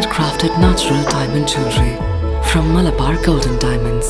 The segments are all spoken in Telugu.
handcrafted natural diamond jewelry from Malabar Golden Diamonds.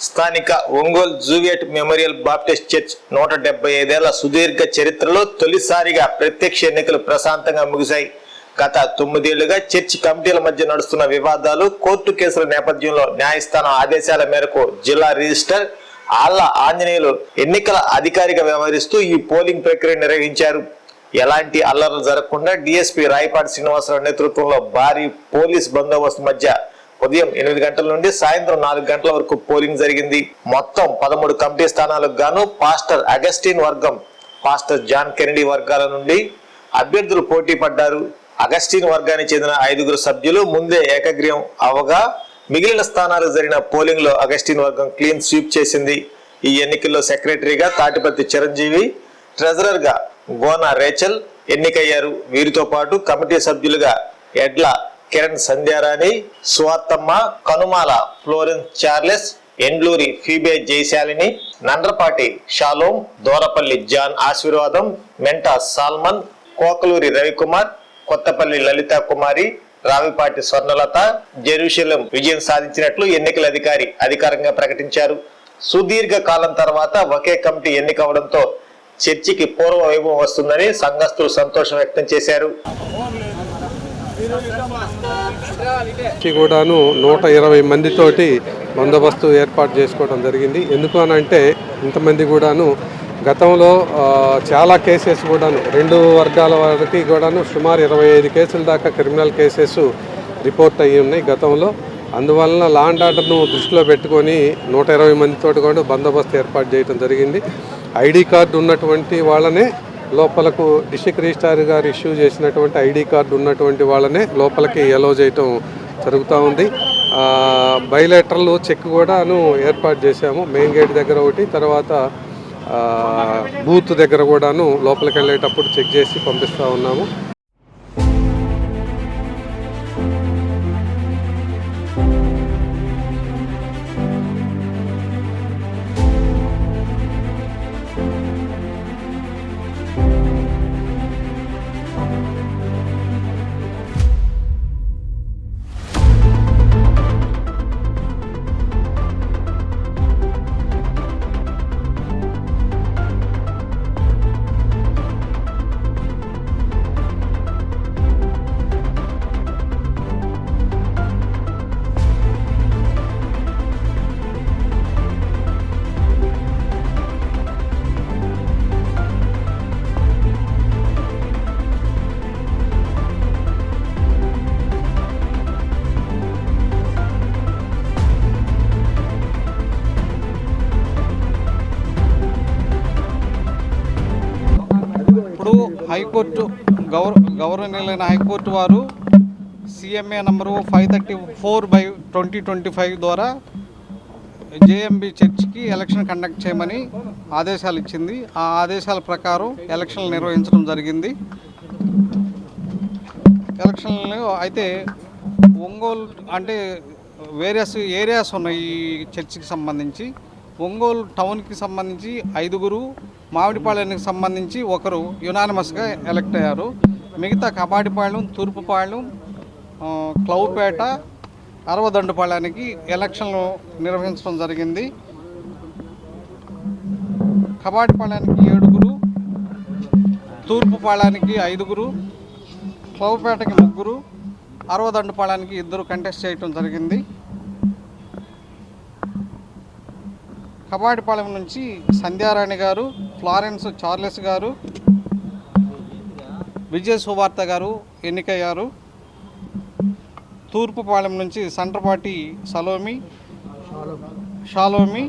స్థానిక ఒంగోలు జూవియట్ మెమోరియల్ బాప్టిస్ట్ చర్చ్ 175 ఏళ్ల సుదీర్ఘ చరిత్రలో తొలిసారిగా ప్రత్యక్ష ఎన్నికలు ప్రశాంతంగా ముగిశాయి. గత 9 ఏళ్లుగా చర్చ్ కమిటీల మధ్య నడుస్తున్న వివాదాలు, కోర్టు కేసుల నేపథ్యంలో న్యాయస్థానం ఆదేశాల మేరకు జిల్లా రిజిస్టర్ ఆళ్ల ఆంజనేయులు ఎన్నికల అధికారిగా వ్యవహరిస్తూ ఈ పోలింగ్ ప్రక్రియ నిర్వహించారు. ఎలాంటి అల్లర్లు జరగకుండా డీఎస్పీ రాయపాటి శ్రీనివాసరావు నేతృత్వంలో భారీ పోలీస్ బందోబస్తు మధ్య ఉదయం 8 గంటల నుండి సాయంత్రం 4 గంటల వరకు పోలింగ్ జరిగింది. మొత్తం 13 కమిటీ స్థానాలకు గాను పాస్టర్ అగస్టిన్ వర్గం, పాస్టర్ జాన్ కెనడీ వర్గాల నుండి అభ్యర్థులు పోటీ పడ్డారు. అగస్టిన్ వర్గానికి చెందిన 5 సభ్యులు ముందే ఏకగ్రీవం అవగా మిగిలిన స్థానాలకు జరిగిన పోలింగ్ లో అగస్టిన్ వర్గం క్లీన్ స్వీప్ చేసింది. ఈ ఎన్నికల్లో సెక్రటరీగా తాటిపత్తి చిరంజీవి, ట్రెజరర్ గా గోనా రేచల్ ఎన్నికయ్యారు. వీరితో పాటు కమిటీ సభ్యులుగా Edla Kiran Sandhyarani, Swarthamma, Kanumala Florence Charles, Endluri Phoebe Jayashalini, Nandrapati Shalom, Dorapalli John Aseervadam, Menta Solomon, Kokaluri Ravikumar, Kothapalli Lalitha Kumari, Ravipati Swarnalatha, Jerusalem విజయం సాధించినట్లు ఎన్నికల అధికారి అధికారికంగా ప్రకటించారు. సుదీర్ఘ కాలం తర్వాత ఒకే కమిటీ ఎన్నికవడంతో చర్చికి పూర్వ వైభవం వస్తుందని సంఘస్థులు సంతోషం వ్యక్తం చేశారు. కూడాను 120 మందితోటి బందోబస్తు ఏర్పాటు చేసుకోవడం జరిగింది. ఎందుకు అని అంటే ఇంతమంది కూడాను గతంలో చాలా కేసెస్ కూడాను 2 వర్గాల వారికి కూడాను సుమారు 25 కేసుల దాకా క్రిమినల్ కేసెస్ రిపోర్ట్ అయ్యి ఉన్నాయి గతంలో. అందువలన లా అండ్ ఆర్డర్ను దృష్టిలో పెట్టుకొని 120 మందితోటి కూడా బందోబస్తు ఏర్పాటు చేయడం జరిగింది. ఐడి కార్డు ఉన్నటువంటి వాళ్ళనే లోపలకు డిస్ట్రిక్ట్ రిజిస్ట్రార్ గారు ఇష్యూ చేసినటువంటి ఐడి కార్డు ఉన్నటువంటి వాళ్ళనే లోపలికి అలౌ చేయటం జరుగుతూ ఉంది. బైలేటరల్ చెక్ కూడాను ఏర్పాటు చేశాము. మెయిన్ గేట్ దగ్గర ఒకటి, తర్వాత బూత్ దగ్గర కూడాను లోపలికి వెళ్ళేటప్పుడు చెక్ చేసి పంపిస్తూ ఉన్నాము. హైకోర్టు గౌరవనీయులైన హైకోర్టు వారు CMA నంబరు 534/2025 ద్వారా JMB చర్చ్కి ఎలక్షన్ కండక్ట్ చేయమని ఆదేశాలు ఇచ్చింది. ఆ ఆదేశాల ప్రకారం ఎలక్షన్లు నిర్వహించడం జరిగింది. ఎలక్షన్లు అయితే ఒంగోలు అంటే వేరియస్ ఏరియాస్ ఉన్నాయి ఈ చర్చికి సంబంధించి. ఒంగోలు టౌన్కి సంబంధించి 5, మామిడిపాళెనికి సంబంధించి 1 యునానిమస్గా ఎలక్ట్ అయ్యారు. మిగతా కబాడిపాళెం, తూర్పుపాళెం, క్లౌపేట, అరవదండుపాళెనికి ఎలక్షన్లు నిర్వహించడం జరిగింది. కబాడిపాళెనికి 7, తూర్పుపాళెనికి 5, క్లౌపేటకి 3, అరవదండుపాళెనికి 2 కంటెస్ట్ చేయడం జరిగింది. కబాడిపాళెం నుంచి సంధ్యారాణి గారు, ఫ్లారెన్స్ చార్లెస్ గారు, విజయ సువార్త గారు ఎన్నికయ్యారు. తూర్పుపాళెం నుంచి సండ్రపాటి షాలోమి,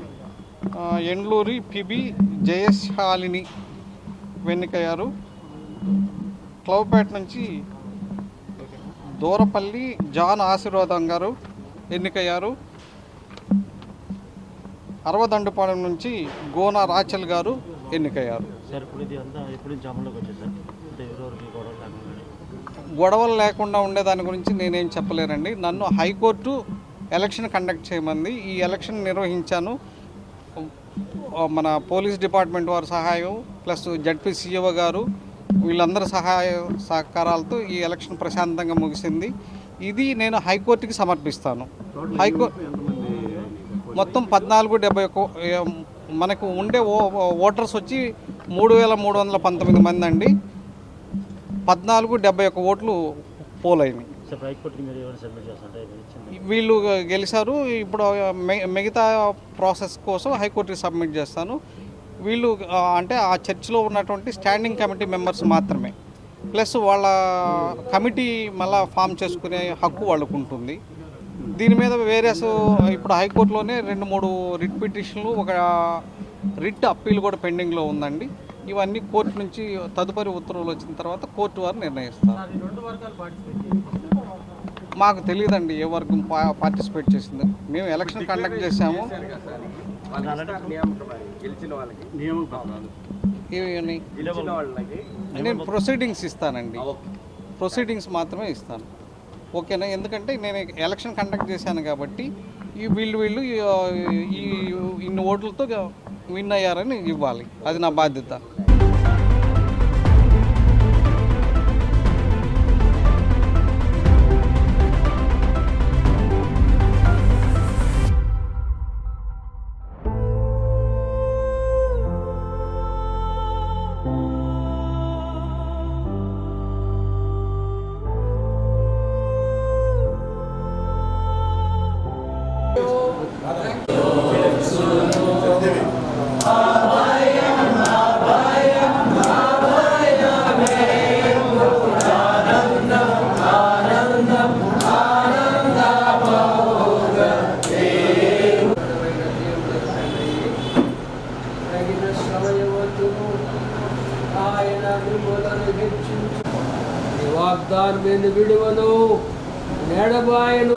ఎండ్లూరి ఫిబి జయశాలిని ఎన్నికయ్యారు. క్లౌపేట నుంచి దూరపల్లి జాన్ ఆశీర్వాదం గారు ఎన్నికయ్యారు. అరవదండుపాలెం నుంచి గోనా రాచల్ గారు ఎన్నికయ్యారు. గొడవలు లేకుండా ఉండేదాని గురించి నేనేం చెప్పలేనండి. నన్ను హైకోర్టు ఎలక్షన్ కండక్ట్ చేయమంది. ఈ ఎలక్షన్ నిర్వహించాను. మన పోలీస్ డిపార్ట్మెంట్ వారి సహాయం ప్లస్ జడ్పీ సీఈఓ గారు వీళ్ళందరి సహాయ సహకారాలతో ఈ ఎలక్షన్ ప్రశాంతంగా ముగిసింది. ఇది నేను హైకోర్టుకి సమర్పిస్తాను. మొత్తం 1471 మనకు ఉండే ఓటర్స్ వచ్చి 3319 మంది అండి. 1471 ఓట్లు పోలైనవి. వీళ్ళు గెలిచారు. ఇప్పుడు మిగతా ప్రాసెస్ కోసం హైకోర్టుకి సబ్మిట్ చేస్తాను. వీళ్ళు అంటే ఆ చర్చిలో ఉన్నటువంటి స్టాండింగ్ కమిటీ మెంబర్స్ మాత్రమే, ప్లస్ వాళ్ళ కమిటీ మళ్ళీ ఫామ్ చేసుకునే హక్కు వాళ్ళకు ఉంటుంది. దీని మీద వేరియస్ ఇప్పుడు హైకోర్టులోనే 2-3 రిట్ పిటిషన్లు, ఒక రిట్ అప్పీల్ కూడా పెండింగ్లో ఉందండి. ఇవన్నీ కోర్టు నుంచి తదుపరి ఉత్తర్వులు వచ్చిన తర్వాత కోర్టు వారు నిర్ణయిస్తారు. మాకు తెలియదండి ఏ వర్గం పార్టిసిపేట్ చేసింది. మేము ఎలక్షన్ కండక్ట్ చేశాము. నేను ప్రొసీడింగ్స్ ఇస్తానండి, ప్రొసీడింగ్స్ మాత్రమే ఇస్తాను. ఓకేనా? ఎందుకంటే నేను ఎలక్షన్ కండక్ట్ చేశాను కాబట్టి వీళ్ళు ఈ ఇన్ని ఓట్లతో విన్ అయ్యారని ఇవ్వాలి. అది నా బాధ్యత. వాగ్దానమైన విడువను నెడబాయను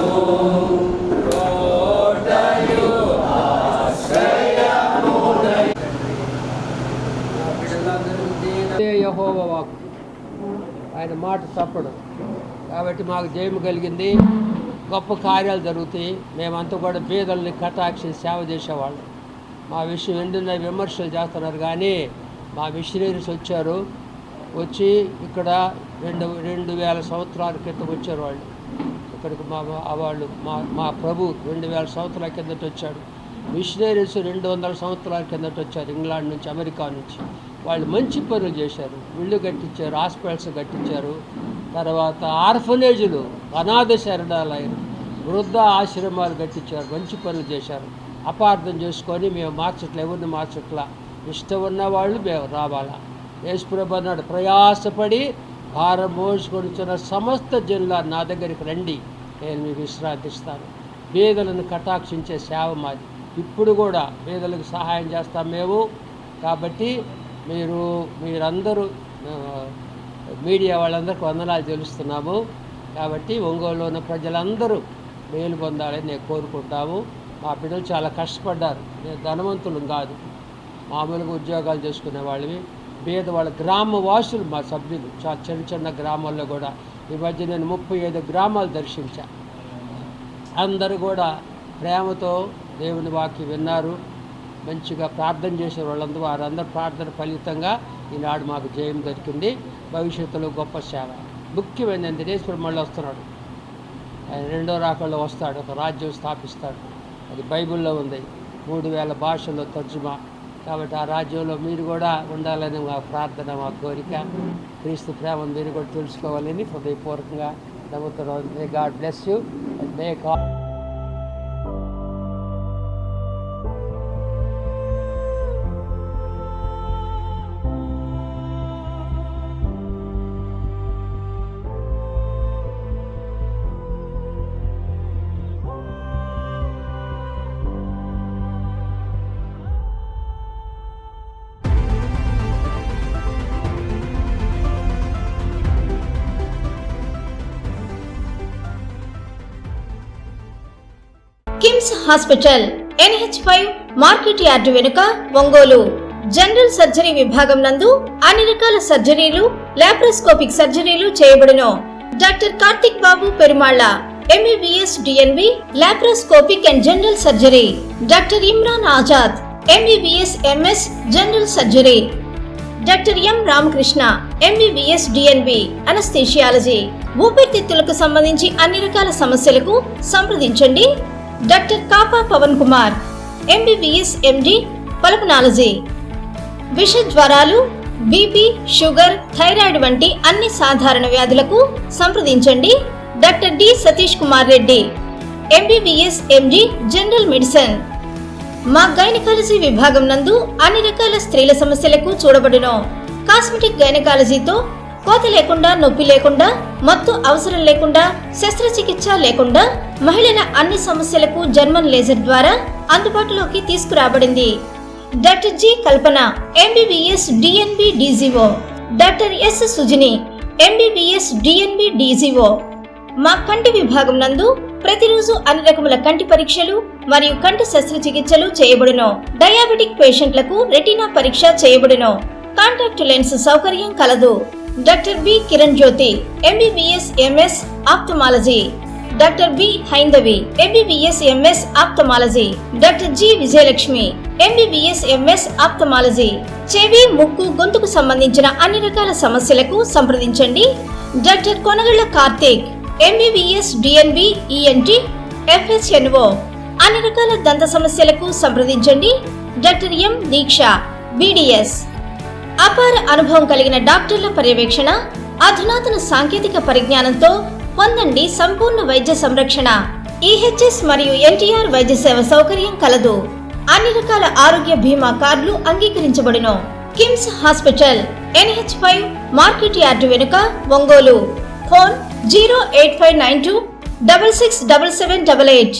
యెహోవా వాక్కు, ఆయన మాట తప్పడు. కాబట్టి మాకు జయము కలిగింది, గొప్ప కార్యాలు జరుగుతాయి. మేమంతా కూడా పేదల్ని కటాక్షి సేవ చేసేవాళ్ళం. మా విషయం ఎందున్న విమర్శలు చేస్తున్నారు, కానీ మా మిషనరీస్ వచ్చారు. వచ్చి ఇక్కడ 2000 సంవత్సరాల క్రితం వచ్చారు వాళ్ళు ఇక్కడికి. వాళ్ళు మా ప్రభు 2000 సంవత్సరాల కిందట వచ్చాడు. మిషనరీస్ 200 సంవత్సరాల కిందట వచ్చారు, ఇంగ్లాండ్ నుంచి, అమెరికా నుంచి. వాళ్ళు మంచి పనులు చేశారు. ఇళ్ళు కట్టించారు, హాస్పిటల్స్ కట్టించారు. తర్వాత ఆర్ఫనేజులు, అనాథ శరణాలయాలు, వృద్ధ ఆశ్రమాలు కట్టించారు. మంచి పనులు చేశారు. అపార్థం చేసుకొని మేము మార్చట్లా, ఎవరిని మార్చట్లా. ఇష్టం ఉన్న వాళ్ళు మేము రావాలా. యేసుప్రభు అన్నాడు, ప్రయాసపడి భారం మోసుకొనిచున్న సమస్త జనుల నా దగ్గరికి రండి, నేను మీకు విశ్రాంతిస్తాను. పేదలను కటాక్షించే సేవ మాది. ఇప్పుడు కూడా పేదలకు సహాయం చేస్తాం మేము. కాబట్టి మీరందరూ మీడియా వాళ్ళందరికీ వందనాలు తెలుస్తున్నాము. కాబట్టి ఒంగోలులో ఉన్న ప్రజలందరూ మేలు పొందాలని నేను కోరుకుంటాము. మా బిడ్డలు చాలా కష్టపడ్డారు. నేను ధనవంతులు కాదు, మామూలుగా ఉద్యోగాలు చేసుకునే వాళ్ళవి. పేదవాళ్ళ గ్రామ వాసులు మా సభ్యులు, చాలా చిన్న చిన్న గ్రామాల్లో కూడా. ఈ మధ్య నేను 35 గ్రామాలు దర్శించా. అందరూ కూడా ప్రేమతో దేవుని వాక్యం విన్నారు, మంచిగా ప్రార్థన చేసే వాళ్ళందరూ. వారందరూ ప్రార్థన ఫలితంగా ఈనాడు మాకు జయం దొరికింది. భవిష్యత్తులో గొప్ప సేవ. ముఖ్యమైనది యేసుప్రభు మళ్ళీ వస్తున్నాడు. ఆయన 2వ రాకడలో వస్తాడు, ఒక రాజ్యం స్థాపిస్తాడు. అది బైబిల్లో ఉంది, 3000 భాషల్లో తర్జుమా. కాబట్టి ఆ రాజ్యంలో మీరు కూడా ఉండాలని మా ప్రార్థన, మా కోరిక. క్రీస్తు ప్రేమను మీరు కూడా తెలుసుకోవాలని హృదయపూర్వకంగా నమ్ముతున్నాం. May God bless you and may God. KIMS hospital NH5 market yard వెనుక, ఒంగోలు. జనరల్ సర్జరీ విభాగం నందు అన్ని రకాల సర్జరీలు, లాప్రోస్కోపిక్ సర్జరీలు చేయబడును. Doctor Karthik Babu Perumalla, MBBS DNB, laparoscopic and general surgery. Doctor Imran Azad, MBBS MS general surgery. Doctor M Ramakrishna MBBS DNB anaesthesiology. ఊపిరితిత్తులకు సంబంధించి అన్ని రకాల సమస్యలకు సంప్రదించండి. Doctor Kapa Pavan Kumar MBBS MD pulmonology. విష జ్వరాలు, బీపీ, షుగర్, థైరాయిడ్ వంటి అన్ని సాధారణ వ్యాధులకు సంప్రదించండి. Doctor D Satish Kumar Reddy MBBS MD general medicine. మా గైనకాలజీ విభాగం నందు అన్ని రకాల స్త్రీల సమస్యలకు చూడబడును. కాస్మెటిక్ గైనకాలజీతో కోత లేకుండా, నొప్పి లేకుండా, మత్తు అవసరం లేకుండా, శస్త్రచికిత్స లేకుండా మహిళల అన్ని సమస్యలకు జర్మన్ లేజర్ ద్వారా అందుబాటులోకి తీసుకురాబడింది. డాక్టర్ జి కల్పన MBBS DNB DGO. Doctor yes Sujini MBBS DNB DGO. మా కంటి విభాగం నందు ప్రతిరోజు అన్ని రకముల కంటి పరీక్షలు మరియు కంటి శస్త్రచికిత్సలు చేయబడును. డయాబెటిక్ పేషెంట్లకు రెటీనా పరీక్ష చేయబడును. కాంటాక్ట్ లెన్స్ సౌకర్యం కలదు. Doctor B Kiran Jyothi MBBS MS ophthalmology. Doctor B Haindavi MBBS MS ophthalmology. Doctor G Vijayalakshmi MBBS MS ophthalmology. చెవి, ముక్కు, గొంతుకు సంబంధించిన అన్ని రకాల సమస్యలకు సంప్రదించండి. Doctor Konagalla Karthik MBBS DNB ENT FHNO. అన్ని రకాల దంత సమస్యలకు సంప్రదించండి. Doctor M Deeksha BDS. అపార అనుభవం కలిగిన డాక్టర్ల పర్యవేక్షణ, అధునాతన సాంకేతిక పరిజ్ఞానంతో పొందండి సంపూర్ణ వైద్య సంరక్షణ. EHS మరియు NTR వైద్య సేవ సౌకర్యం కలదు. అన్ని రకాల ఆరోగ్య బీమా కార్డులు అంగీకరించబడును. KIMS hospital NH5 market yard వెనుక, ఒంగోలు. ఫోన్ 08592 667788.